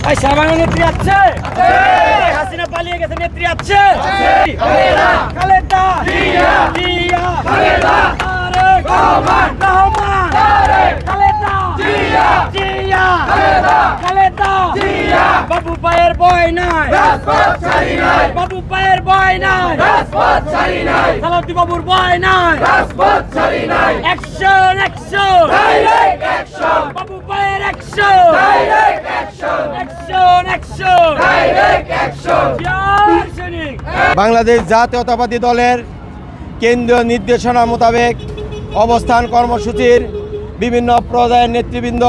এই সাবানা নেত্রী আছে? হাসিনা পালিয়ে গেছে, নেত্রী আছে? খালেদা জিয়া, তারেক রহমান, খালেদা জিয়া, খালেদা জিয়া। বাবু পায়ের বয় নাই, বাবু পায়ের বয় নাই, সালাউদ্দি বাবুর বয় নাই, অ্যাকশন অ্যাকশন, বাবু পায়ের অ্যাকশন, অ্যাকশন অ্যাকশন। বাংলাদেশ জাতীয়তাবাদী দলের কেন্দ্রীয় নির্দেশনা মোতাবেক অবস্থান কর্মসূচির বিভিন্ন পর্যায়ের নেতৃবৃন্দ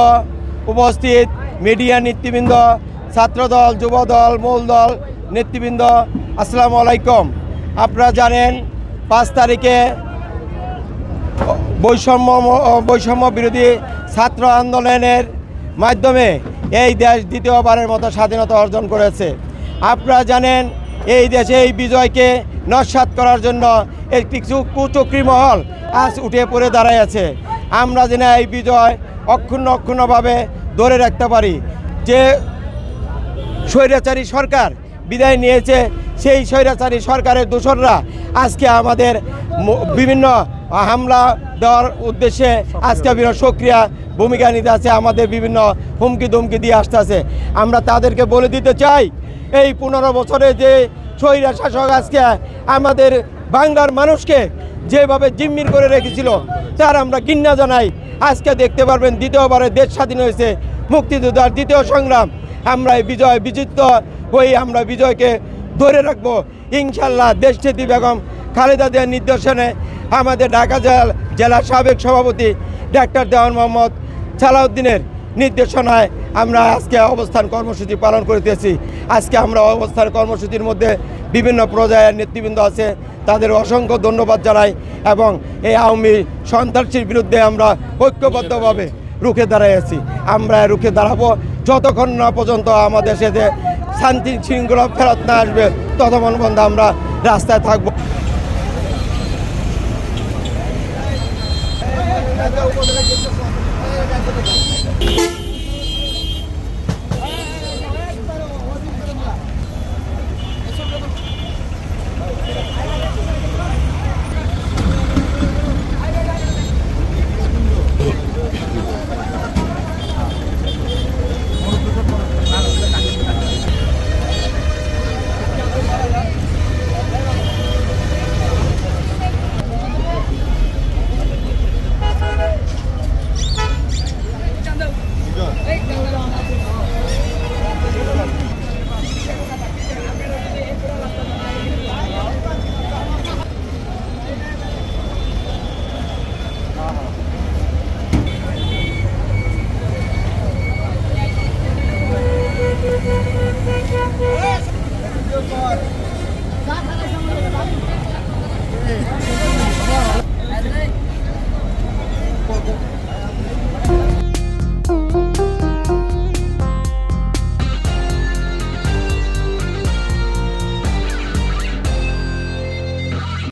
উপস্থিত, মিডিয়া নেতৃবৃন্দ, ছাত্রদল, যুবদল, মূলদল নেতৃবৃন্দ, আসসালামু আলাইকুম। আপনারা জানেন 5 তারিখে বৈষম্য বিরোধী ছাত্র আন্দোলনের মাধ্যমে এই দেশ দ্বিতীয়বারের মতো স্বাধীনতা অর্জন করেছে। আপনারা জানেন এই দেশে এই বিজয়কে নস্যাৎ করার জন্য একটি কুচক্রী মহল আজ উঠে পড়ে দাঁড়ায় আছে। আমরা যেন এই বিজয় অক্ষুণ্ণভাবে ধরে রাখতে পারি। যে স্বৈরাচারী সরকার বিদায় নিয়েছে, সেই স্বৈরাচারী সরকারের দোসররা আজকে আমাদের বিভিন্ন হামলা দেওয়ার উদ্দেশ্যে আজকে বিভিন্ন সক্রিয় ভূমিকা নিতে আছে, আমাদের বিভিন্ন হুমকি ধুমকি দিয়ে আসতেছে। আমরা তাদেরকে বলে দিতে চাই, এই 15 বছরে যে স্বৈরা শাসক আজকে আমাদের বাংলার মানুষকে যেভাবে জিম্মির করে রেখেছিল তার আমরা ঘৃণা জানাই। আজকে দেখতে পারবেন দ্বিতীয়বারে দেশ স্বাধীন হয়েছে, মুক্তিযোদ্ধার দ্বিতীয় সংগ্রাম। আমরা এই বিজিত হয়ে আমরা বিজয়কে ধরে রাখবো ইনশাল্লাহ। দেশনেত্রী বেগম খালেদা জিয়ার নির্দেশনে আমাদের ঢাকা জেলার সাবেক সভাপতি ডাক্তার দেওয়ান মোহাম্মদ সালাউদ্দিনের নির্দেশনায় আমরা আজকে অবস্থান কর্মসূচি পালন করতেছি। আজকে আমরা অবস্থান কর্মসূচির মধ্যে বিভিন্ন পর্যায়ের নেতৃবৃন্দ আছে, তাদের অসংখ্য ধন্যবাদ জানাই এবং এই আওয়ামী সন্ত্রাসীর বিরুদ্ধে আমরা ঐক্যবদ্ধভাবে রুখে দাঁড়াইছি। আমরা রুখে দাঁড়াবো যতক্ষণ না পর্যন্ত আমাদের সাথে শান্তি শৃঙ্খলা ফেরত না আসবে, ততক্ষণ পর্যন্ত আমরা রাস্তায় থাকবো।